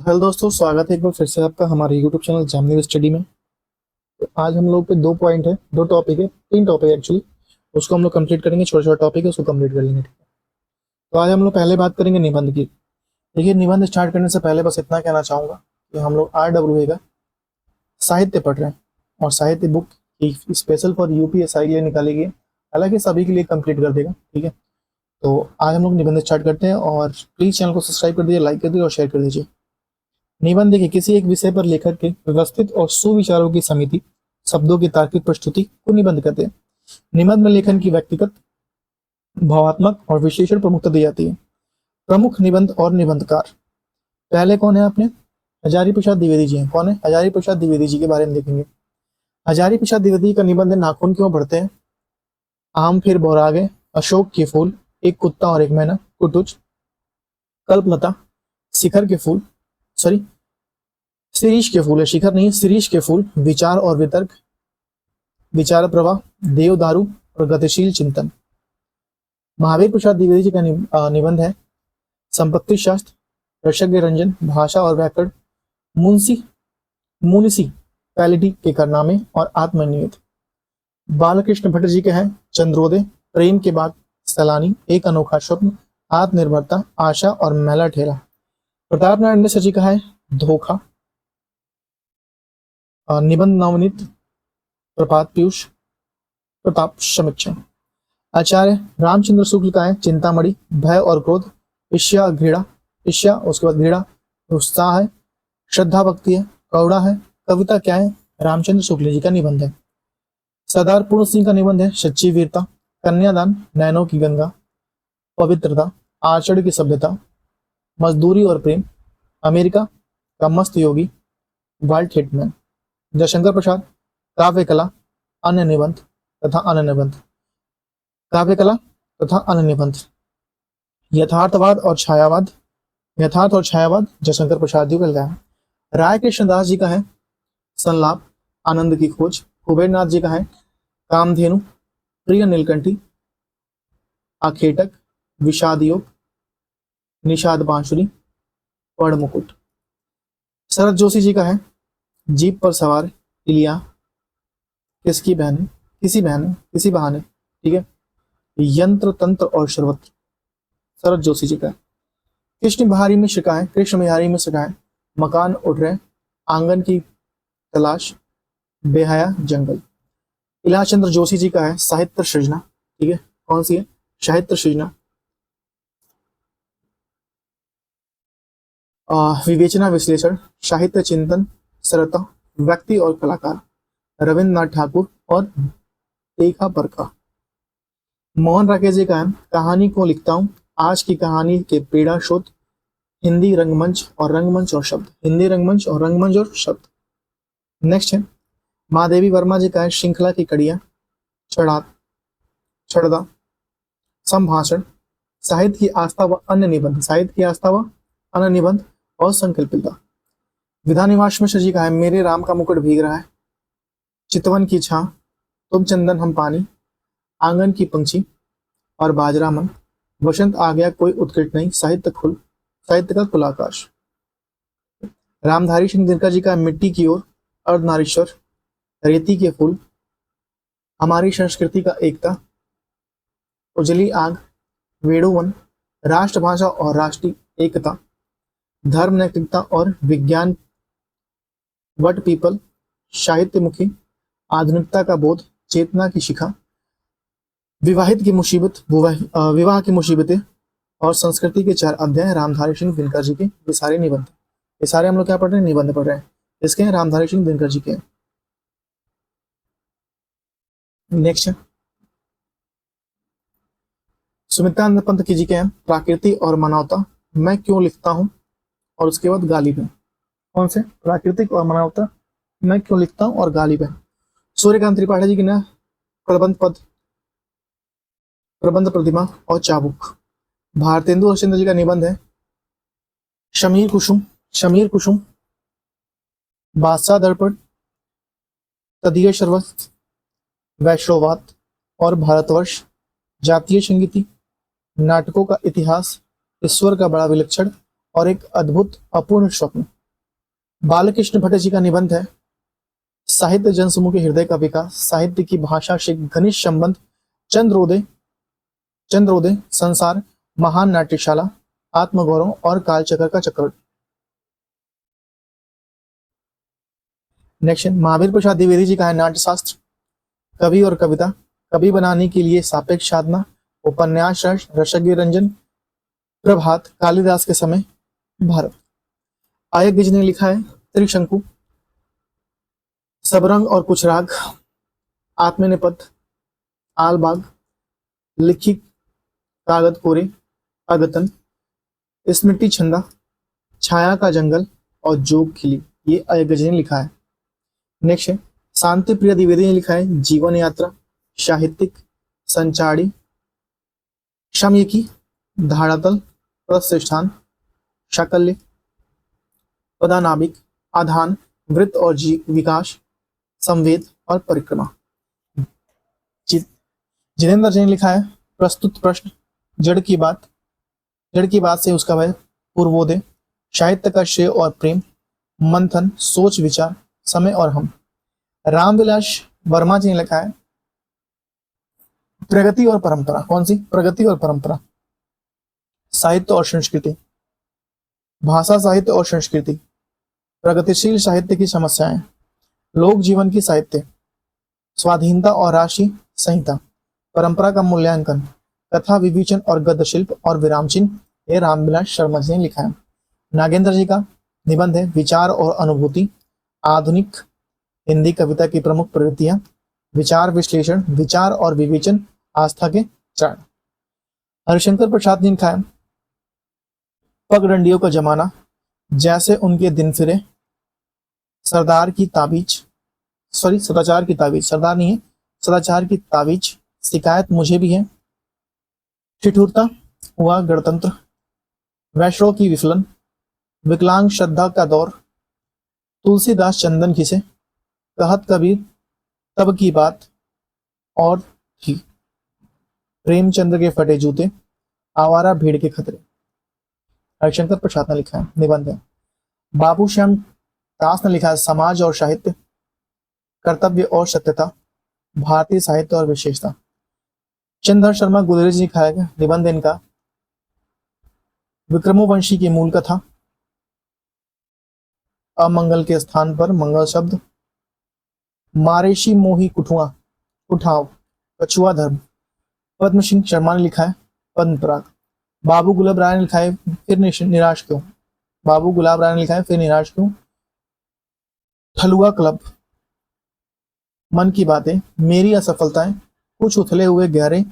Hello दोस्तों, स्वागत है एक बार फिर से आपका हमारे यूट्यूब चैनल जामनी स्टडी में। तो आज हम लोग पे दो पॉइंट है, दो टॉपिक है, तीन टॉपिक एक्चुअली। उसको हम लोग कंप्लीट करेंगे, छोटे छोटे टॉपिक है उसको कंप्लीट कर लेंगे। तो आज हम लोग पहले बात करेंगे निबंध की। देखिए, निबंध स्टार्ट करने से पहले बस इतना कहना चाहूंगा कि हम लोग RWA का साहित्य पढ़ रहे हैं और साहित्य बुक स्पेशल फॉर UPSI के लिए निकाली गई है। हालांकि सभी के लिए कंप्लीट कर देगा, ठीक है। तो आज हम लोग निबंध स्टार्ट करते हैं और प्लीज चैनल को सब्सक्राइब कर दीजिए, लाइक कर दीजिए और शेयर कर दीजिए। निबंध देखिए, किसी एक विषय पर लेखक के व्यवस्थित और सुविचारों की समिति, शब्दों की तार्किक प्रस्तुति को निबंध कहते हैं। निबंध में लेखन की व्यक्तिगत, भावात्मक और विश्लेषण प्रमुखता दी जाती है। प्रमुख निबंध और निबंधकार पहले कौन है अपने? हजारी प्रसाद द्विवेदी जी हैं। कौन है? हजारी प्रसाद द्विवेदी जी के बारे में देखेंगे। हजारी प्रसाद द्विवेदी का निबंध है नाखून क्यों बढ़ते हैं, आम फिर बौरागे, अशोक के फूल, एक कुत्ता और एक मैना, कुटुच, कल्पलता, शिखर के फूल, सॉरी शिरीष के फूल है, शिखर नहीं, शिरीष के फूल, विचार और वितर्क, विचार प्रवाह, देवदारू और गतिशील चिंतन। महावीर प्रसाद द्विवेदी जी का निबंध है संपत्ति शास्त्र, रसज्ञ रंजन, भाषा और व्याकरण, मुंशी म्यूनिसिपैलिटी के कारनामे और आत्मनियत। बालकृष्ण भट्ट जी के हैं चंद्रोदय, प्रेम के बाद, सैलानी, एक अनोखा स्वप्न, आत्मनिर्भरता, आशा और मैला ठेला। प्रताप नारायण मिश्र जी का है धोखा, निबंध नवनीत, प्रभात पीयूष, प्रताप समीक्षा। आचार्य रामचंद्र शुक्ल का है चिंतामणि, भय और क्रोध, ईर्ष्या घृणा, ईर्ष्या उसके बाद घृणा, उत्साह है, श्रद्धा भक्ति है, कौड़ा है, कविता क्या है, रामचंद्र शुक्ल जी का निबंध है। सरदार पूर्ण सिंह का निबंध है सच्ची वीरता, कन्यादान, नैनों की गंगा, पवित्रता, आचरण की सभ्यता, मजदूरी और प्रेम, अमेरिका का मस्त योगी, वाल्ट हिटमैन। जयशंकर प्रसाद काव्य कला, अन्य निबंध तथा अन्य निबंध, काव्य कला तथा अन्य निबंध। यथार्थवाद और छायावाद, यथार्थ और छायावाद जयशंकर प्रसाद जी का लिखा है। राय कृष्णदास जी का है संलाप, आनंद की खोज। कुबेर नाथ जी का है कामधेनु, प्रिय नीलकंठी, आखेटक, विषाद योग, निषाद बांसुरी, पर्ण मुकुट। शरद जोशी जी का है जीप पर सवार इलिया, किसकी बहन है, किसी बहन है, किसी बहाने, ठीक है। यंत्र तंत्र और सर्वत्र, शरद जोशी जी का है। कृष्ण बिहारी मिश्र का है, कृष्ण बिहारी मिश्र का है मकान उठ रहे, आंगन की तलाश, बेहया जंगल। इलाज चंद्र जोशी जी का है साहित्य सृजना, ठीक है। कौन सी है? साहित्य सृजना। विवेचना विश्लेषण, साहित्य चिंतन, सरलता, व्यक्ति और कलाकार, रविन्द्रनाथ ठाकुर और देखा परखा। मोहन राकेश जी का है कहानी को लिखता हूँ, आज की कहानी के पीड़ा शोध, हिंदी रंगमंच और शब्द, हिंदी रंगमंच और रंगमंच और शब्द। नेक्स्ट है महादेवी वर्मा जी का है श्रृंखला की कड़ियां, छड़दा, संभाषण, साहित्य की आस्था व अन्य निबंध, साहित्य की आस्था व अन्य निबंध और संकल्पिता। विधानिवास मिश्र जी का है मेरे राम का मुकुट भीग रहा है, चितवन की छां, तुम चंदन हम पानी, आंगन की पंछी और बाजरा मन, वसंत आ गया कोई उत्कट नहीं, साहित्य का खुला आकाश। रामधारी सिंह दिनकर जी का मिट्टी की ओर, अर्धनारीश्वर, रेती के फूल, हमारी संस्कृति का एकता, उजली आग, वेणुवन, राष्ट्रभाषा और राष्ट्रीय एकता, धर्म नैतिकता और विज्ञान, वट पीपल, साहित्य मुखी, आधुनिकता का बोध, चेतना की शिखा, विवाह की मुसीबतें और संस्कृति के 4 अध्याय रामधारी सिंह दिनकर जी के। ये सारे निबंध, ये सारे हम लोग क्या पढ़ रहे हैं? निबंध पढ़ रहे हैं। इसके हैं रामधारी सिंह दिनकर जी के। नेक्स्ट है सुमित्रानंद पंत की जी के हैं प्रकृति और मानवता, मैं क्यों लिखता हूं, और उसके बाद गालिब है। कौन से? प्राकृतिक और मानवता, मैं क्यों लिखता हूं और गालिब है। सूर्यकांत त्रिपाठी जी की ना प्रबंध पद, प्रबंध प्रतिमा और चाबुक। भारतेंदु हरिश्चंद्र जी का निबंध है शमीर कुसुम, बादशाह दर्पण, तदीय सर्वस्व, वैष्णववाद और भारतवर्ष, जातीय संगीति, नाटकों का इतिहास, ईश्वर का बड़ा विलक्षण और एक अद्भुत अपूर्ण स्वप्न। बालकृष्ण भट्ट जी का निबंध है साहित्य जनसमूह के हृदय का विकास, साहित्य की भाषा से घनिष्ठ संबंध, चंद्रोदय, संसार, महान नाट्यशाला, आत्मगौरव और कालचक्र का चक्र। नेक्स्ट महावीर प्रसाद द्विवेदी जी का है नाट्यशास्त्र, कवि और कविता, कवि बनाने के लिए सापेक्ष साधना, उपन्यास रस, रसज्ञ रंजन, प्रभात, कालिदास के समय, भारत। आयज्ञ जी ने लिखा है त्रिशंकु, सबरंग और कुछ राग, आत्मनिपद, आलबाग, लिखित कागद कोरे, अगतन, स्मृति छंदा, छाया का जंगल और जोग खिली। ये अयज्ञ जी ने लिखा है। नेक्स्ट है शांति प्रिय द्विवेदी ने लिखा है जीवन यात्रा, साहित्यिक, संचारी, शमयकी, धारातल, प्रतिष्ठान, शाकल्य, पदानाभिक, आधान, वृत्त और विकास, संवेद और परिक्रमा। जितेंद्र जी ने लिखा है प्रस्तुत प्रश्न, जड़ की बात से उसका वह पूर्वोदय, साहित्य का श्रेय और प्रेम, मंथन, सोच विचार, समय और हम। रामविलास वर्मा जी ने लिखा है प्रगति और परंपरा। कौन सी? प्रगति और परंपरा, साहित्य और संस्कृति, भाषा साहित्य और संस्कृति, प्रगतिशील साहित्य की समस्याएं, लोक जीवन की साहित्य, स्वाधीनता और राशि संहिता, परंपरा का मूल्यांकन, कथा विवेचन और गद्य शिल्प और विराम चिन्ह। ये रामविलास शर्मा जी ने लिखा है। नागेंद्र जी का निबंध है विचार और अनुभूति, आधुनिक हिंदी कविता की प्रमुख प्रवृत्तियां, विचार विश्लेषण, विचार और विवेचन, आस्था के चरण। हरिशंकर प्रसाद जी ने लिखा है पगडंडियों का जमाना, जैसे उनके दिन फिरे, सदाचार की ताबीज, शिकायत मुझे भी है, ठिठुरता हुआ गणतंत्र, वैष्णव की विफलन, विकलांग श्रद्धा का दौर, तुलसीदास चंदन खिसे, कहत कबीर तब की बात और थी, प्रेमचंद्र के फटे जूते, आवारा भीड़ के खतरे। हरिशंकर प्रसाद ने लिखा है निबंध है। बाबू श्याम दास ने लिखा है समाज और साहित्य, कर्तव्य और सत्यता, भारतीय साहित्य और विशेषता। चंद्र शर्मा गुलेरिया जी ने लिखा है निबंध इनका विक्रमोवंशी की मूल कथा, अमंगल के स्थान पर मंगल शब्द, मारेशी मोही कुठाव, कछुआ धर्म। पद्म सिंह शर्मा ने लिखा है पद्म पराग। बाबू गुलाब राय ने लिखा है फिर निराश क्यों, ठलुआ क्लब, मन की बातें, मेरी असफलताएं, कुछ उथले हुए गहरे,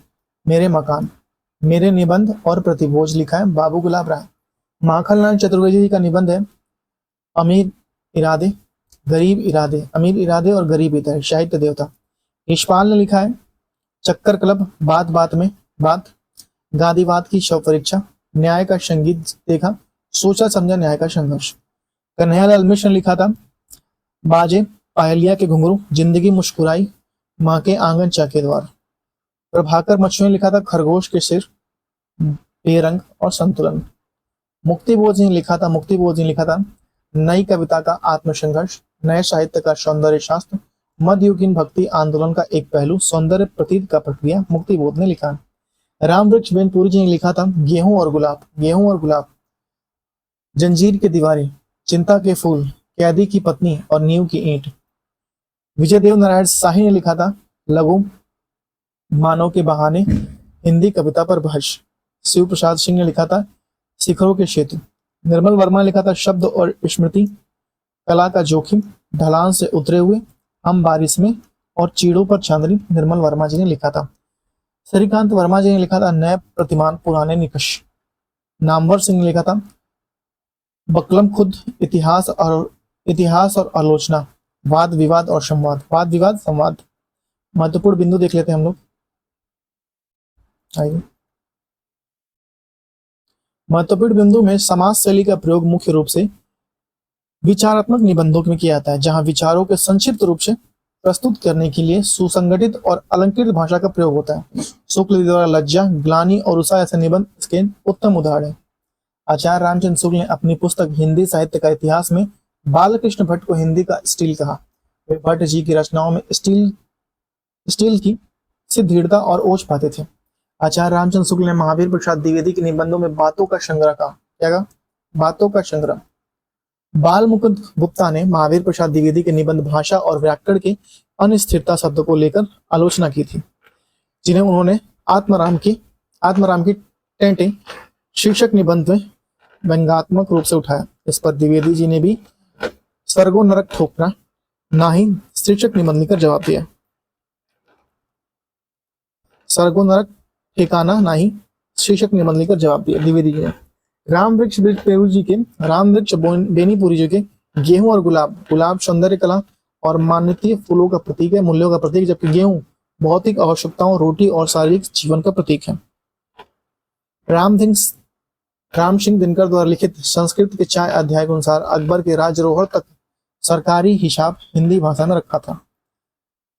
मेरे मकान, मेरे निबंध और प्रतिभोज। लिखा है बाबू गुलाब राय। माखनलाल चतुर्वेदी जी का निबंध है अमीर इरादे और गरीब इरादे, साहित्य देवता। यशपाल ने लिखा है चक्कर क्लब, बात बात में बात, गादीवाद की शव परीक्षा, न्याय का संगीत देखा, सोचा समझा न्याय का संघर्ष। कन्हैयालाल मिश्र ने लिखा था बाजे पायलिया के घुंघरू, जिंदगी मुस्कुराई, माँ के आंगन चाके द्वार। प्रभाकर मछुआ ने लिखा था खरगोश के सिर, बेरंग और संतुलन। मुक्तिबोध जी ने लिखा था नई कविता का आत्मसंघर्ष, नए साहित्य का सौंदर्य शास्त्र, मध्ययुगीन भक्ति आंदोलन का एक पहलू, सौंदर्य प्रतीत का प्रक्रिया। मुक्तिबोध ने लिखा। रामवृक्ष बेनपुरी जी ने लिखा था गेहूं और गुलाब, जंजीर की दीवारें, चिंता के फूल, कैदी की पत्नी और नींव की ईंट। विजय देव नारायण शाही ने लिखा था लघु मानव के बहाने, हिंदी कविता पर भाष्य। शिव प्रसाद सिंह ने लिखा था शिखरों के क्षेत्र। निर्मल वर्मा ने लिखा था शब्द और स्मृति, कला का जोखिम, ढलान से उतरे हुए, हम बारिश में और चीड़ों पर चांदनी। निर्मल वर्मा जी ने लिखा था। श्रीकांत वर्मा जी ने लिखा था नए प्रतिमान पुराने निकष। नामवर सिंह ने लिखा था बकलम खुद, इतिहास और आलोचना, वाद विवाद और संवाद। महत्वपूर्ण बिंदु देख लेते हैं हम लोग। आइए, महत्वपूर्ण बिंदु में समाज शैली का प्रयोग मुख्य रूप से विचारात्मक निबंधों में किया जाता है, जहां विचारों के संक्षिप्त रूप से प्रस्तुत करने के लिए सुसंगठित और अलंकृत भाषा का प्रयोग होता है। शुक्ल द्वारा लज्जा, ग्लानि और उषा ऐसे निबंध इसके उत्तम उदाहरण हैं। आचार्य रामचंद्र शुक्ल ने अपनी पुस्तक हिंदी साहित्य का इतिहास में बालकृष्ण भट्ट को हिंदी का स्टील कहा। वे भट्ट जी की रचनाओं में स्टील की सिद्धिड़ता और ओज पाते थे। आचार्य रामचंद्र शुक्ल ने महावीर प्रसाद द्विवेदी के निबंधों में बातों का संग्रह कहा। क्या कहा? बातों का संग्रह। बाल मुकुंद गुप्ता ने महावीर प्रसाद द्विवेदी के निबंध भाषा और व्याकरण के अनिश्चितता शब्द को लेकर आलोचना की थी, जिन्हें उन्होंने आत्माराम की टेंटे शीर्षक निबंध में व्यंग्यात्मक रूप से उठाया। इस पर द्विवेदी जी ने भी स्वर्गो नरक ठोकना ना ही शीर्षक निबंध लिखकर जवाब दिया। स्वर्गो नरक ठिकाना ना ही शीर्षक निबंध लिखकर जवाब दिया द्विवेदी जी ने। राम वृक्ष बेनीपुरी जी के गेहूं और गुलाब सौंदर्य कला और मानवीय फूलों का प्रतीक है, मूल्यों का प्रतीक, जबकि गेहूं भौतिक आवश्यकताओं, रोटी और शारीरिक जीवन का प्रतीक है। राम सिंह दिनकर द्वारा लिखित संस्कृत के 4 अध्याय के अनुसार अकबर के राजरोहड़ तक सरकारी हिसाब हिंदी भाषा में रखा था।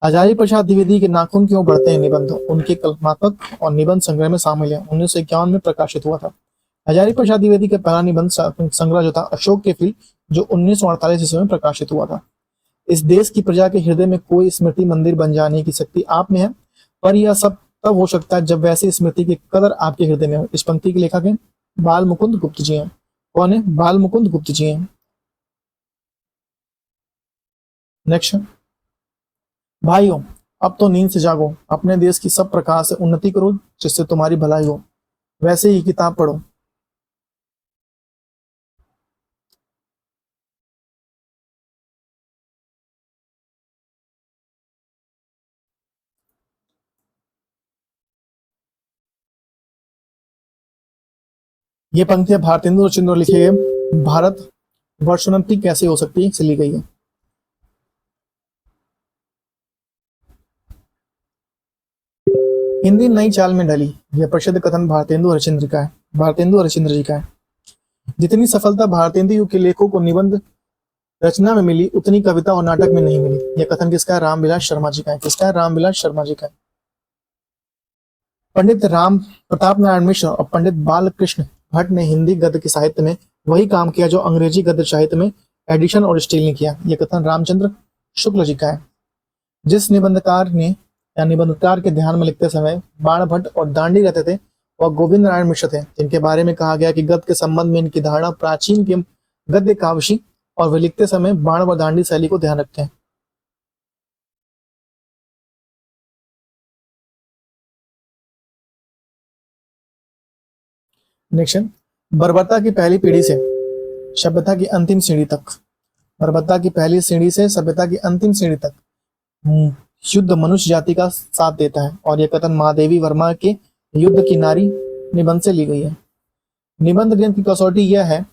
हजारी प्रसाद द्विवेदी के नाखून क्यों बढ़ते हैं निबंध उनके कल्पनात्मक और निबंध संग्रह में शामिल है। 1951 में प्रकाशित हुआ था। हजारी प्रसाद द्विवेदी का पहला निबंध संग्रह जो था अशोक के फील, जो 1948 ईस्वी में प्रकाशित हुआ था। इस देश की प्रजा के हृदय में कोई स्मृति मंदिर बन जाने की शक्ति आप में है, पर यह सब तब हो सकता है जब वैसी स्मृति की कदर आपके हृदय में हो। इस पंक्ति के लेखक हैं बाल मुकुंद गुप्त जी हैं। कौन है? बाल मुकुंद गुप्त जी हैं। नेक्स्ट, भाइयों अब तो नींद से जागो, अपने देश की सब प्रकार से उन्नति करो जिससे तुम्हारी भलाई हो, वैसे ही किताब पढ़ो। ये पंक्तियां भारतेंदु रचिंद्र लिखे गए भारत वर्षोन्नति कैसे हो सकती है से ली गई है। हिंदी नई चाल में ढली, यह प्रसिद्ध कथन भारतेंदु हरिश्चंद्र जी का है। जितनी सफलता भारतेंदु युग के लेखकों को निबंध रचना में मिली, उतनी कविता और नाटक में नहीं मिली। यह कथन किसका है? रामविलास शर्मा जी का है। किसका है? रामविलास शर्मा जी का है। पंडित राम प्रताप नारायण मिश्र और पंडित बालकृष्ण भट्ट ने हिंदी गद्य के साहित्य में वही काम किया जो अंग्रेजी गद्य साहित्य में एडिशन और स्टील ने किया। यह कथन रामचंद्र शुक्ल जी का है। जिस निबंधकार के ध्यान में लिखते समय बाण भट्ट और दांडी रहते थे, वह गोविंद नारायण मिश्र थे, जिनके बारे में कहा गया कि गद्य के संबंध में इनकी धारणा प्राचीन के गद्य काव्यशी और वे लिखते समय बाण व दांडी शैली को ध्यान रखते हैं। नेक्स्ट, बर्बरता की पहली पीढ़ी से सभ्यता की अंतिम सीढ़ी तक, बर्बरता की पहली सीढ़ी से सभ्यता की अंतिम सीढ़ी तक युद्ध मनुष्य जाति का साथ देता है। और यह कथन महादेवी वर्मा के युद्ध की नारी निबंध से ली गई है। निबंध ग्रंथ की कसौटी यह है,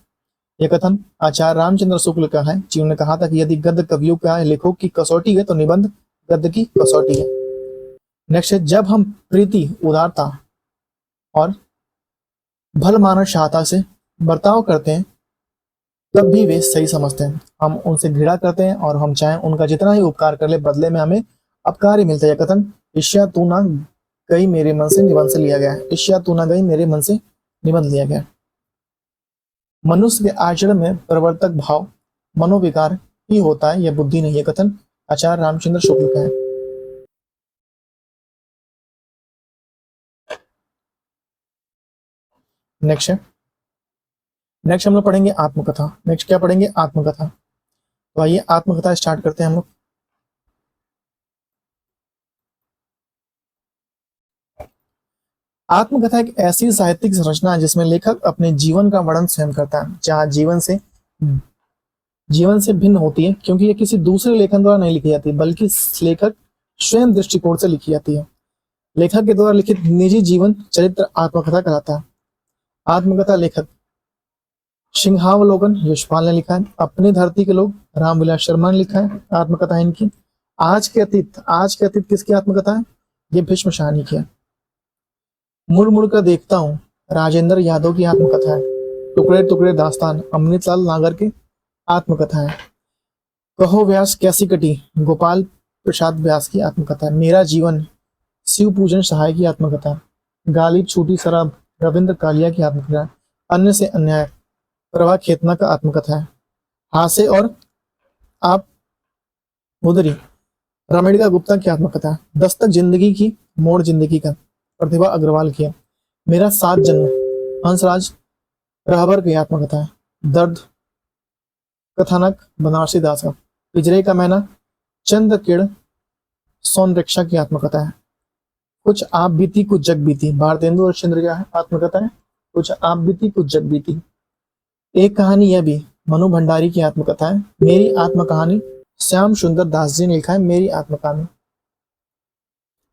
यह कथन आचार्य रामचंद्र शुक्ल का है, जिन्होंने कहा था कि यदि गद्य कवियों का लेखों की कसौटी है तो निबंध गद्य की कसौटी है। नेक्स्ट है, जब हम प्रीति, उदारता और भल मानस सहायता से बर्ताव करते हैं तब भी वे सही समझते हैं। हम उनसे घृणा करते हैं और हम चाहें उनका जितना ही उपकार कर ले, बदले में हमें अपकार ही मिलता है। यह कथन ईर्ष्या तू ना गई मेरे मन से निबंध से लिया गया है। ईर्ष्या तू ना गई मेरे मन से निबंध लिया गया है। मनुष्य के आचरण में प्रवर्तक भाव मनोविकार ही होता है, यह बुद्धि नहीं। यह कथन आचार्य रामचंद्र शुक्ल का है। नेक्स्ट हम लोग पढ़ेंगे आत्मकथा। नेक्स्ट क्या पढ़ेंगे? आत्मकथा। तो आइए आत्मकथा स्टार्ट करते हैं हम लोग। आत्मकथा एक ऐसी साहित्यिक संरचना है जिसमें लेखक अपने जीवन का वर्णन स्वयं करता है, जहां जीवन से भिन्न होती है, क्योंकि यह किसी दूसरे लेखन द्वारा नहीं लिखी जाती, बल्कि लेखक स्वयं दृष्टिकोण से लिखी जाती है। लेखक के द्वारा लिखित निजी जीवन चरित्र आत्मकथा कहलाता है। आत्मकथा लेखक सिंहावलोकन यशपाल ने लिखा है। अपनी धरती के लोग रामविलास शर्मा ने लिखा है आत्मकथा इनकी। आज के अतीत किसकी आत्मकथा है? ये भीष्म शाहनी की है। मुड़ मुड़ कर देखता हूँ राजेंद्र यादव की आत्मकथा है। टुकड़े टुकड़े दास्तान अमृतलाल नागर की आत्मकथा है। कहो व्यास कैसी कटी गोपाल प्रसाद व्यास की आत्मकथा है। मेरा जीवन शिव पूजन सहाय की आत्मकथा है। गालिब छूटी शराब रविंद्र कालिया की आत्मकथा है। अन्य से अन्याय प्रभा खेतना का आत्मकथा है। हास्य और आप उधरी। रामेडिका गुप्ता की आत्मकथा है। दस्तक जिंदगी की, मोड़ जिंदगी का, प्रतिभा अग्रवाल की है। मेरा सात जन्म, हंसराज राहबर की आत्मकथा है। दर्द कथानक बनारसी दास का। पिंजरे का मैना चंद्रकिरण सोनरेखा की आत्मकथा है। कुछ आप बीती कुछ जग बीती, भारतेंदु हरिश्चंद्र की आत्मकथा है। कुछ आप बीती कुछ जग बीती। एक कहानी यह भी मनु भंडारी की आत्मकथा है। मेरी आत्मकहानी श्याम सुंदर दास जी ने लिखा है। मेरी आत्मकहानी।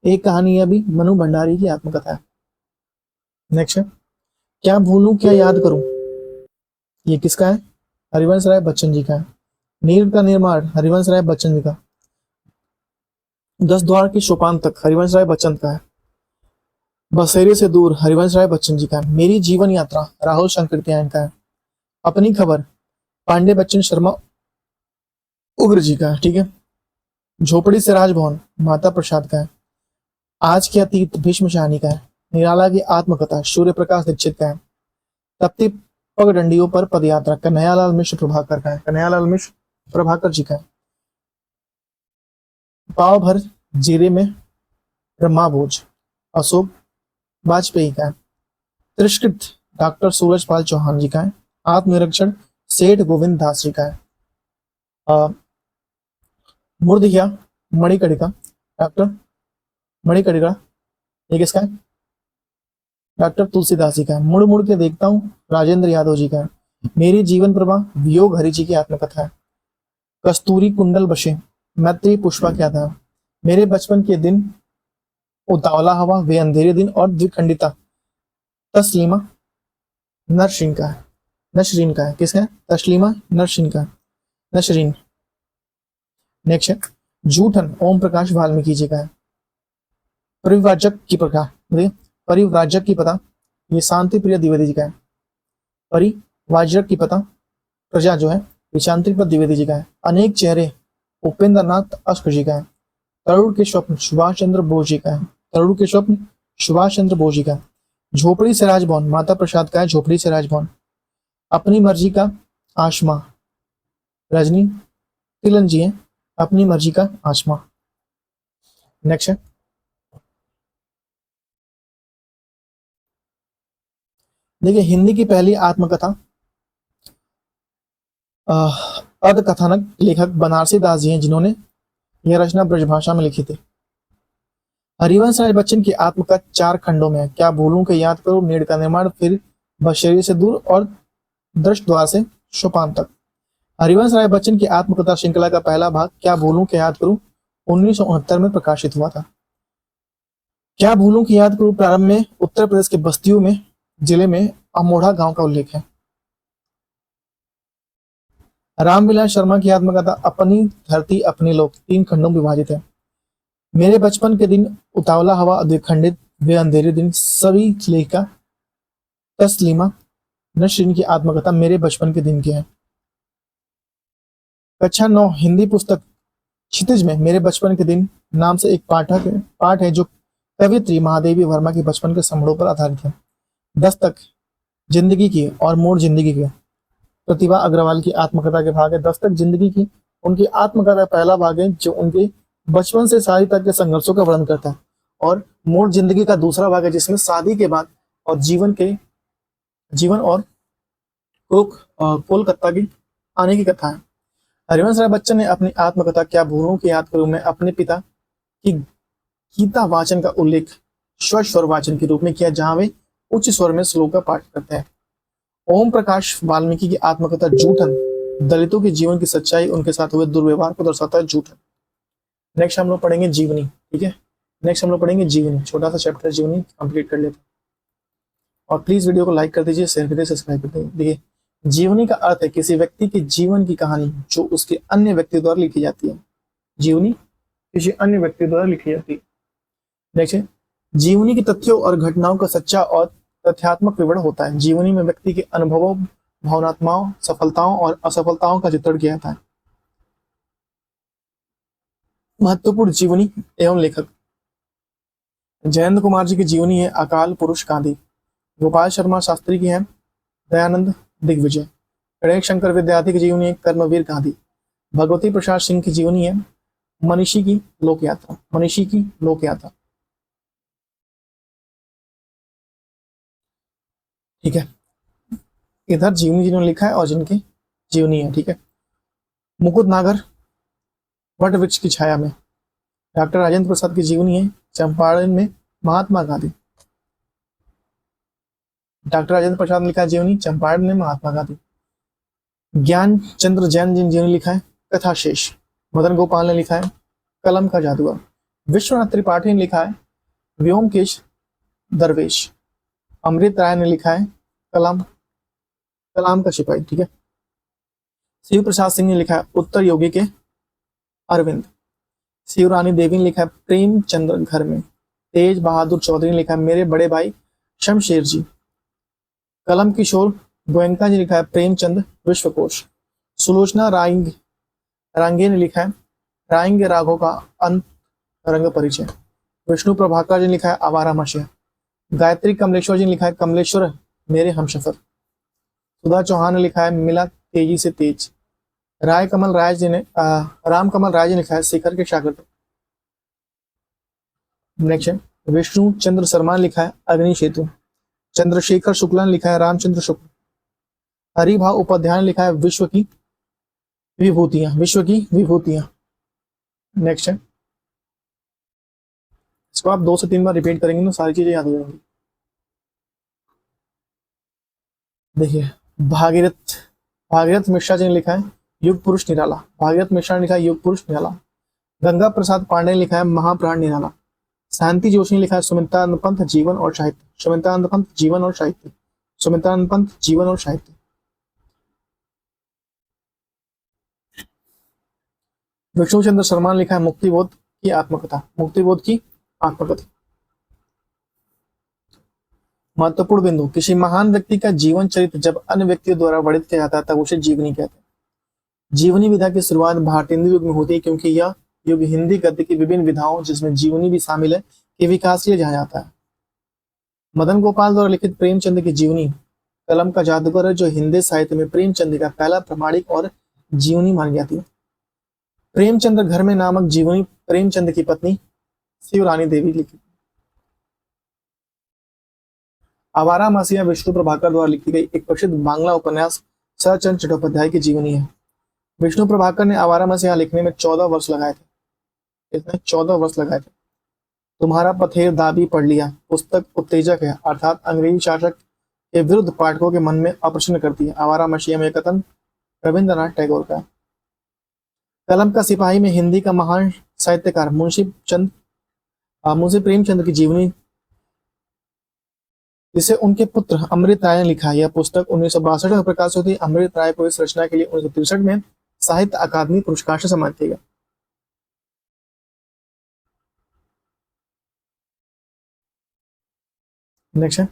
एक कहानी यह भी मनु भंडारी की आत्मकथा है। नेक्स्ट है, क्या भूलूं क्या याद करूं, ये किसका है? हरिवंश राय बच्चन जी का है। नील का निर्माण हरिवंश राय बच्चन जी का। 10 द्वार की सोपान तक हरिवंश राय बच्चन का है। बसेरे से दूर हरिवंश राय बच्चन जी का है। मेरी जीवन यात्रा राहुल शंकरत्यायन का है। अपनी खबर पांडे बच्चन शर्मा उग्र जी का है। ठीक है। झोपड़ी से राजभवन माता प्रसाद का है। आज के अतीत भीष्म शाहनी का है। निराला की आत्मकथा सूर्य प्रकाश दीक्षित का है। तप्ती पगडंडियों पर पदयात्रा कन्हैयालाल मिश्र प्रभाकर का है। कन्हैयालाल मिश्र प्रभाकर जी का है। पाव भर जीरे में ब्रह्माभोज अशोक वाजपेयी का है। तिरस्कृत डॉक्टर सूरजपाल चौहान जी का है। आत्मनिरीक्षण सेठ गोविंद दास जी का है। मूर्धया मणिकर्णिका डॉक्टर मणिकर्णिका ये किसका है? डॉक्टर तुलसीदास जी का है। मुड़ मुड़ के देखता हूँ राजेंद्र यादव जी का है। मेरी जीवन प्रभा वियोग हरि जी की आत्मकथा है। कस्तूरी कुंडल बशे मैत्री पुष्पा क्या था। मेरे बचपन के दिन उतावला हवा वे अंधेरे दिन और द्विखंडिता तस्लीमा नरसिंह का है। नशरीन का है। किसका है? तस्लीमा नरसिंह का। नशरीन। नेक्स्ट है, जूठन ओम प्रकाश वाल्मीकि जी का है। परिव्राजक की प्रकार परिव्राजक की पता ये शांति प्रिय द्विवेदी जी का है। परिव्राजक की पता प्रजा जो है ये शांति प्रिय द्विवेदी जी का है। अनेक चेहरे उपेंद्र नाथ अश्क जी का है। तरुण के स्वप्न सुभाष चंद्र बोस जी का है। तरुण के स्वप्न सुभाष चंद्र बोस जी का है। झोपड़ी से राजभवन माता प्रसाद का है। झोपड़ी से राजभवन। अपनी मर्जी का आसमां रजनी तिलन जी है। अपनी मर्जी का आसमां। नेक्स्ट है, देखिए हिंदी की पहली आत्मकथा अर्ध कथानक लेखक बनारसी दास जी हैं जिन्होंने यह रचना ब्रजभाषा में लिखी थी। हरिवंश राय बच्चन की आत्मकथा 4 खंडों में है। क्या भूलूं के याद करो, नीड़ का निर्माण, फिर बशेरी से दूर और दृष्ट द्वार से सोपान तक। हरिवंश राय बच्चन की आत्मकथा श्रृंखला का पहला भाग क्या भूलूं के याद करूं 1969 में प्रकाशित हुआ था। क्या भूलूं की याद करूं प्रारंभ में उत्तर प्रदेश के बस्तियों में जिले में अमोढ़ा गांव का उल्लेख है। रामविलास शर्मा की आत्मकथा अपनी धरती अपने लोग 3 खंडों में विभाजित है। मेरे बचपन के दिन उतावला हवा अद्विखंडित वे अंधेरे दिन सभी लेखिका तस्लीमा नसरीन की आत्मकथा मेरे बचपन के दिन की है। कक्षा 9 हिंदी पुस्तक क्षितिज में मेरे बचपन के दिन नाम से एक पाठ है जो कवियत्री महादेवी वर्मा के बचपन के संभड़ों पर आधारित है। दस्तक जिंदगी की और मोड़ जिंदगी की प्रतिभा अग्रवाल की आत्मकथा के भाग है। दस्तक जिंदगी की उनकी आत्मकथा पहला भाग है जो उनके बचपन से शादी तक के संघर्षों का वर्णन करता है और मोड़ जिंदगी का दूसरा भाग है जिसमें शादी के बाद और जीवन और कोलकाता की आने की कथा है। हरिवंश राय बच्चन ने अपनी आत्मकथा क्या भूलूं की याद करूं में अपने पिता की गीता वाचन का उल्लेख स्वर वाचन के रूप में किया जहां वे उच्च स्वर में श्लोक का पाठ करते हैं। ओम प्रकाश वाल्मीकि की आत्मकथा जूठन दलितों के जीवन की सच्चाई उनके साथ हुए दुर्व्यवहार को दर्शाता है। जूठन। नेक्स्ट हम लोग पढ़ेंगे जीवनी। ठीक है, नेक्स्ट हम लोग पढ़ेंगे जीवनी। छोटा सा चैप्टर जीवनी कंप्लीट कर लेते हैं और प्लीज वीडियो को लाइक कर दीजिए, शेयर कर दीजिए, सब्सक्राइब कर दीजिए। देखिए जीवनी का अर्थ है किसी व्यक्ति के जीवन की कहानी जो उसके अन्य व्यक्ति द्वारा लिखी जाती है। जीवनी किसी अन्य व्यक्ति द्वारा लिखी जाती है। देखिए जीवनी के तथ्यों और घटनाओं का सच्चा और तथ्यात्मक विवरण होता है। जीवनी में व्यक्ति के अनुभवों भावनात्माओं सफलताओं और असफलताओं का चित्रण किया जाता है। महत्वपूर्ण जीवनी एवं लेखक जयंत कुमार जी की जीवनी है अकाल पुरुष गांधी। गोपाल शर्मा शास्त्री की है दयानंद दिग्विजय। गणेश शंकर विद्यार्थी की जीवनी है कर्मवीर गांधी। भगवती प्रसाद सिंह की जीवनी है मनीषी की लोक यात्रा, मनीषी की लोक यात्रा। ठीक है, इधर जीवनी जिन्होंने लिखा है और जिनकी जीवनी है। ठीक है, मुकुट नागर वट वृक्ष की छाया में, डॉक्टर राजेंद्र प्रसाद की जीवनी है चंपारण में महात्मा गांधी। डॉक्टर राजेंद्र प्रसाद ने लिखा है जीवनी चंपारण में महात्मा गांधी। ज्ञान चंद्र जैन जिन जीवनी लिखा है कथा शेष। मदन गोपाल ने लिखा है कलम का जादूगर। विश्वनाथ त्रिपाठी ने लिखा है व्योमकेश दरवेश। अमृत राय ने लिखा है कलाम कलाम का सिपाही। ठीक है, शिव प्रसाद सिंह ने लिखा है उत्तर योगी के अरविंद। शिवरानी देवी ने लिखा है प्रेमचंद्र घर में। तेज बहादुर चौधरी ने लिखा है मेरे बड़े भाई शमशेर जी। कलम किशोर गोयनका जी ने लिखा है प्रेमचंद विश्वकोश। सुलोचना रांगे ने लिखा है रायंगे राघव का अंत रंग परिचय। विष्णु प्रभाकर जी ने लिखा है आवारा मशीहा। गायत्री कमलेश्वर जी ने लिखा है कमलेश्वर मेरे हमसफर। सुधा चौहान ने लिखा है मिला तेजी से तेज। राम कमल राय जी ने लिखा है शिखर के शागिर्द। नेक्स्ट है विष्णु चंद्र शर्मा ने लिखा है अग्नि सेतु। चंद्रशेखर शुक्ला ने लिखा है रामचंद्र शुक्ल। हरिभा उपाध्याय ने लिखा है विश्व की विभूतियां, विश्व की विभूतियां। नेक्स्ट है, इसको आप 2 से 3 बार रिपीट करेंगे तो सारी चीजें याद हो जाएंगी। देखिए भागीरथ मिश्रा जी ने लिखा है युग पुरुष निराला। भागीरथ मिश्रा ने लिखा है युग पुरुष निराला। गंगा प्रसाद पांडे ने लिखा है महाप्राण निराला। शांति जोशी ने लिखा है सुमित्रानंद पंत जीवन और साहित्य। सुमित्रानंद पंत जीवन और साहित्य। सुमित्रानंद पंत जीवन और साहित्य। विष्णु चंद्र शर्मा ने लिखा है मुक्तिबोध की आत्मकथा। मुक्तिबोध की आत्मकथा। महत्वपूर्ण बिंदु, किसी महान व्यक्ति का जीवन चरित्र जब अन्य व्यक्तियों द्वारा वर्णित किया जाता है तब उसे जीवनी कहते हैं। जीवनी विधा की शुरुआत भारतीय युग में होती है क्योंकि यह युग हिंदी गद्य की विभिन्न विधाओं जिसमें जीवनी भी शामिल है के विकास के लिए जाना जाता है। मदन गोपाल द्वारा लिखित प्रेमचंद की जीवनी कलम का जादूगर है जो हिंदी साहित्य में प्रेमचंद का पहला प्रमाणिक और जीवनी मानी जाती है। प्रेमचंद्र घर में नामक जीवनी प्रेमचंद की पत्नी शिवरानी देवी लिखी। आवारा मसीहा विष्णु प्रभाकर द्वारा लिखी गई एक प्रसिद्ध बांग्ला उपन्यास शरचंद्र चट्टोपाध्याय की जीवनी है। विष्णु प्रभाकर ने आवारा मसीहा लिखने में 14 वर्ष लगाए थे। इसने 14 वर्ष लगाए थे। तुम्हारा पथेर दाबी पढ़ लिया पुस्तक उत्तेजक है अर्थात अंग्रेजी शासक के विरुद्ध पाठकों के मन में अप्रसन्न करती है। आवारा मसीहा में कथन रविंद्रनाथ टैगोर का। कलम का सिपाही में हिंदी का महान साहित्यकार मुंशी प्रेमचंद की जीवनी जिसे उनके पुत्र अमृत राय ने लिखा। यह पुस्तक 1962 में प्रकाशित हुई। अमृत राय को इस रचना के लिए 1963 में साहित्य अकादमी पुरस्कार से सम्मानित किया गया। नेक्स्ट है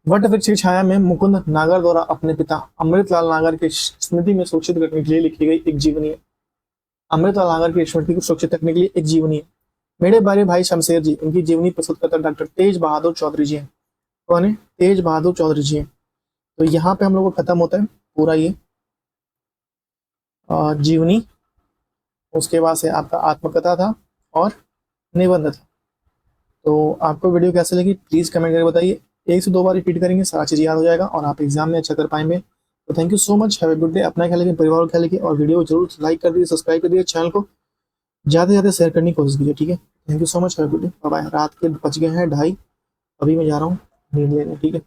वट वृक्ष की छाया में मुकुंद नागर द्वारा अपने पिता अमृतलाल नागर की स्मृति में सुरक्षित रखने के लिए लिखी गई एक जीवनी है। अमृतलाल नागर की स्मृति को सुरक्षित रखने के लिए एक जीवनी है। मेरे बड़े भाई शमशेर जी, उनकी जीवनी प्रस्तुत करता डॉक्टर तेज बहादुर चौधरी जी हैं। कौन है? तेज बहादुर चौधरी जी हैं। तो यहाँ पे हम लोग को खत्म होता है पूरा ये जीवनी। उसके बाद से आपका आत्मकथा था और निबंध था। तो आपको वीडियो कैसे लगी प्लीज कमेंट करके बताइए। 1 से 2 बार रिपीट करेंगे सारा चीज याद हो जाएगा और आप एग्जाम में अच्छा कर पाएंगे। तो thank you so much, have a good day. अपना ख्याल रखिए, परिवार का ख्याल रखिए और वीडियो को जरूर लाइक कर दीजिए, सब्सक्राइब कर दीजिए, चैनल को ज्यादा से ज्यादा शेयर करने की कोशिश कीजिए। ठीक है, thank you so much, have a good day, bye bye. रात के बज गए हैं 2:30, अभी मैं जा रहा हूँ नींद लेने। ठीक है।